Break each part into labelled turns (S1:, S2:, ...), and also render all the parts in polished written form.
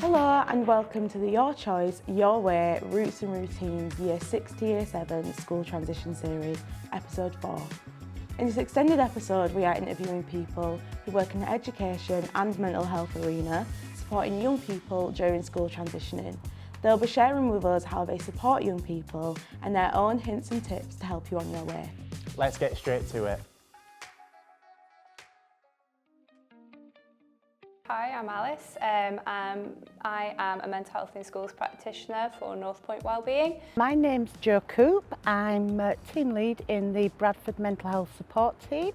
S1: Hello and welcome to the Your Choice, Your Way, Roots and Routines Year 6 to Year 7 School Transition Series, Episode 4. In this extended episode, we are interviewing people who work in the education and mental health arena, supporting young people during school transitioning. They'll be sharing with us how they support young people and their own hints and tips to help you on your way.
S2: Let's get straight to it.
S3: Hi, I'm Alice. I am a mental health in schools practitioner for North Point Wellbeing.
S4: My name's Jo Coop. I'm team lead in the Bradford Mental Health Support Team.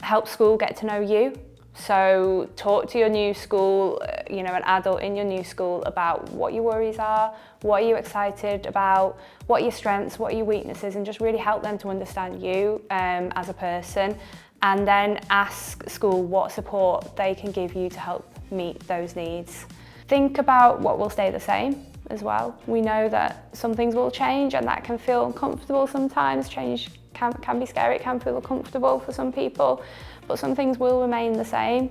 S3: Help school get to know you. So talk to your new school, an adult in your new school about what your worries are, what are you excited about, what are your strengths, what are your weaknesses, and just really help them to understand you as a person. And then ask school what support they can give you to help meet those needs. Think about what will stay the same as well. We know that some things will change and that can feel uncomfortable sometimes. Change can be scary, it can feel uncomfortable for some people, but some things will remain the same.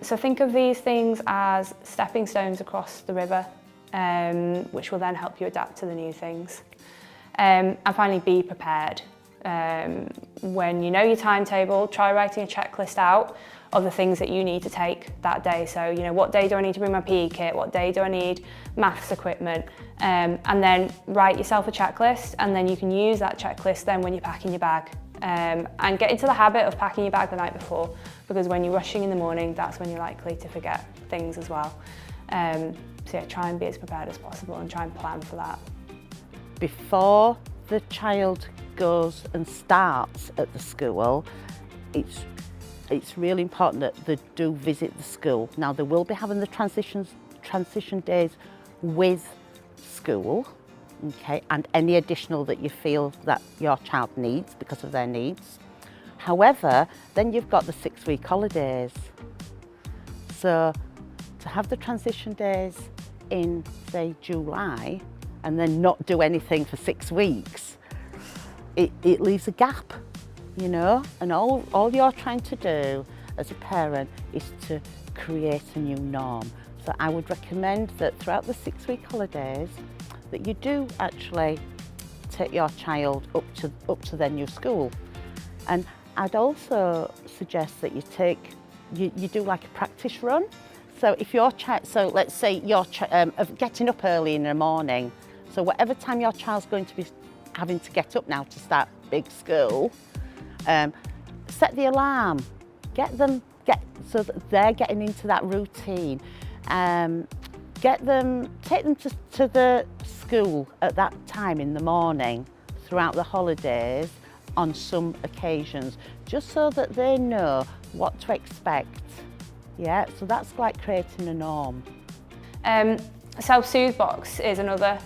S3: So think of these things as stepping stones across the river, which will then help you adapt to the new things. And finally, be prepared. When you know your timetable, try writing a checklist out of the things that you need to take that day. So, what day do I need to bring my PE kit? What day do I need maths equipment? And then write yourself a checklist, and then you can use that checklist then when you're packing your bag. And get into the habit of packing your bag the night before, because when you're rushing in the morning, that's when you're likely to forget things as well. So yeah, try and be as prepared as possible and try and plan for that.
S4: Before the child goes and starts at the school, it's really important that they do visit the school. Now, they will be having the transition days with school, okay, and any additional that you feel that your child needs because of their needs. However, then you've got the 6-week holidays. So to have the transition days in, say, July, and then not do anything for 6 weeks, it leaves a gap, and all you're trying to do as a parent is to create a new norm. So I would recommend that throughout the 6-week holidays that you do actually take your child up to their new school. And I'd also suggest that you do like a practice run. So if your child, so let's say you're getting up early in the morning, so whatever time your child's going to be having to get up now to start big school, set the alarm, so that they're getting into that routine. Take them to the school at that time in the morning throughout the holidays on some occasions, just so that they know what to expect. Yeah, so that's like creating a norm.
S3: Self-soothe box is another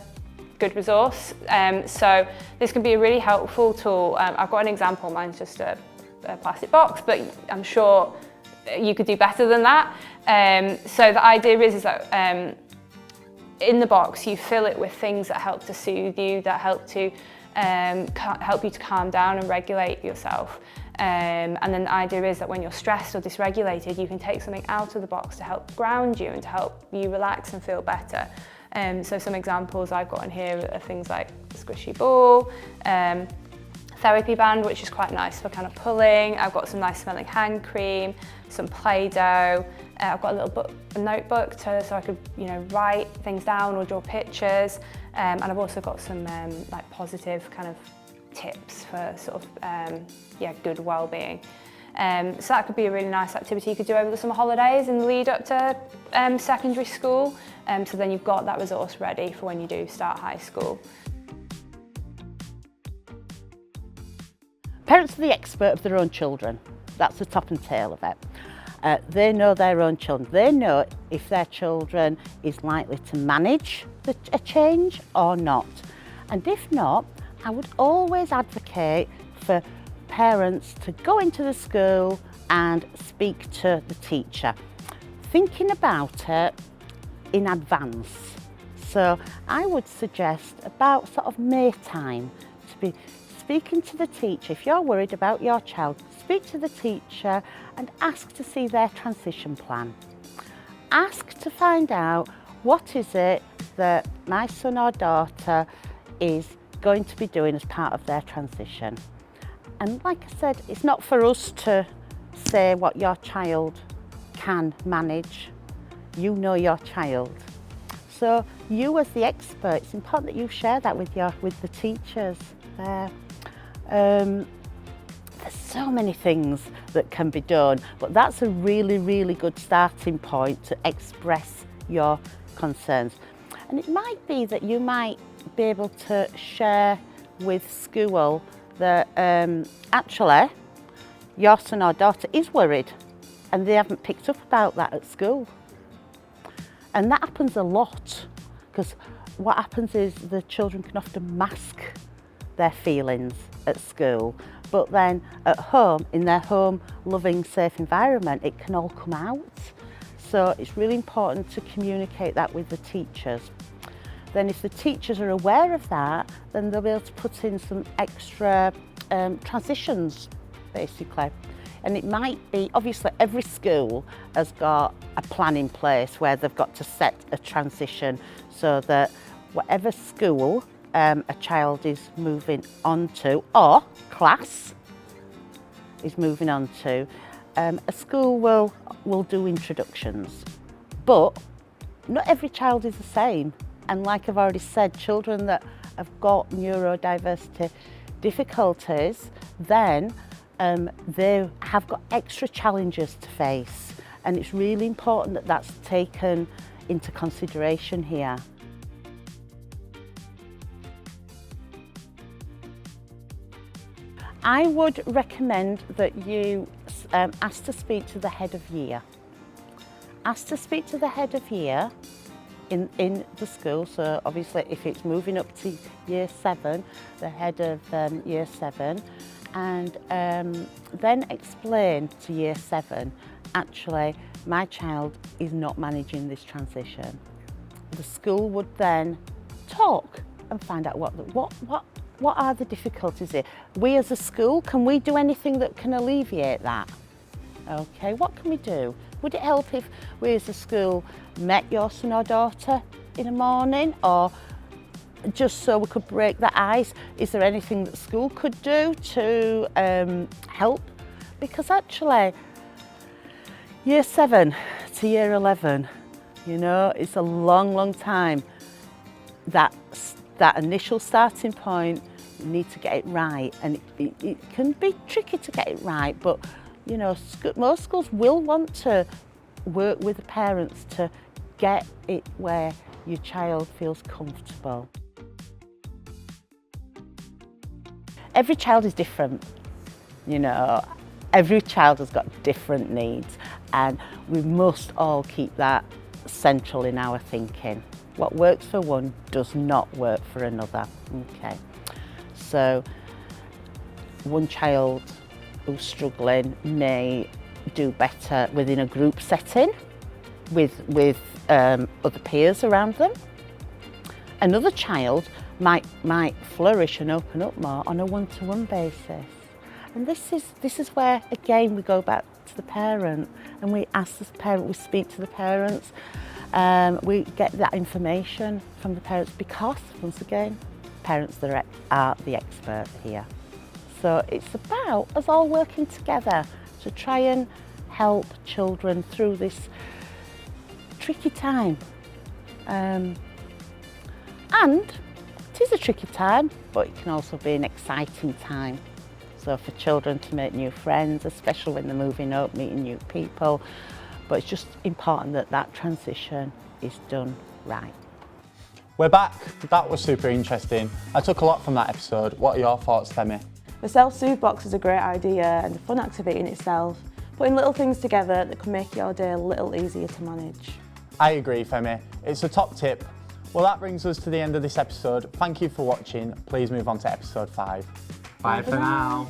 S3: good resource. So this can be a really helpful tool. I've got an example, mine's just a plastic box, but I'm sure you could do better than that. So the idea is that in the box you fill it with things that help to soothe you, that help you to calm down and regulate yourself. And then the idea is that when you're stressed or dysregulated, you can take something out of the box to help ground you and to help you relax and feel better. So some examples I've got in here are things like squishy ball, therapy band, which is quite nice for kind of pulling. I've got some nice smelling hand cream, some Play-Doh. I've got a notebook so I could, write things down or draw pictures. And I've also got some like positive kind of tips for sort of good well-being. So that could be a really nice activity you could do over the summer holidays and lead up to secondary school. So then you've got that resource ready for when you do start high school.
S4: Parents are the expert of their own children. That's the top and tail of it. They know their own children. They know if their children is likely to manage a change or not. And if not, I would always advocate for parents to go into the school and speak to the teacher, thinking about it in advance. So I would suggest about sort of May time to be speaking to the teacher. If you're worried about your child, speak to the teacher and ask to see their transition plan. Ask to find out what is it that my son or daughter is going to be doing as part of their transition. And like I said, it's not for us to say what your child can manage. You know your child. So you as the expert, it's important that you share that with the teachers there. There's so many things that can be done, but that's a really, really good starting point to express your concerns. And it might be that you might be able to share with school that actually your son or daughter is worried and they haven't picked up about that at school. And that happens a lot, because what happens is the children can often mask their feelings at school, but then at home, in their home, loving, safe environment, it can all come out. So it's really important to communicate that with the teachers. Then if the teachers are aware of that, then they'll be able to put in some extra transitions, basically. And it might be, obviously every school has got a plan in place where they've got to set a transition so that whatever school a child is moving on to, or class is moving on to, a school will do introductions. But not every child is the same. And like I've already said, children that have got neurodiversity difficulties, then they have got extra challenges to face, and it's really important that that's taken into consideration here. I would recommend that you ask to speak to the head of year. Ask to speak to the head of year in the school, so obviously if it's moving up to year 7, the head of year 7, and then explain to year 7, actually my child is not managing this transition. The school would then talk and find out what are the difficulties here. We as a school, can we do anything that can alleviate that? Okay, what can we do? Would it help if we as a school met your son or daughter in the morning, or just so we could break the ice? Is there anything that school could do to help? Because actually, year 7 to year 11, you know, it's a long, long time. That initial starting point, you need to get it right, and it can be tricky to get it right, but you know, most schools will want to work with the parents to get it where your child feels comfortable. Every child is different, you know, every child has got different needs, and we must all keep that central in our thinking. What works for one does not work for another, okay? So one child who's struggling may do better within a group setting with other peers around them. Another child might flourish and open up more on a one-to-one basis. And this is where, again, we go back to the parent, and we ask the parent, we speak to the parents, we get that information from the parents, because, once again, parents are the expert here. So it's about us all working together to try and help children through this tricky time. And it is a tricky time, but it can also be an exciting time. So for children to make new friends, especially when they're moving up, meeting new people. But it's just important that that transition is done right.
S2: We're back. That was super interesting. I took a lot from that episode. What are your thoughts, Femi?
S1: The self-soothe box is a great idea and a fun activity in itself, putting little things together that can make your day a little easier to manage.
S2: I agree, Femi. It's a top tip. Well, that brings us to the end of this episode. Thank you for watching. Please move on to episode 5. Bye for now.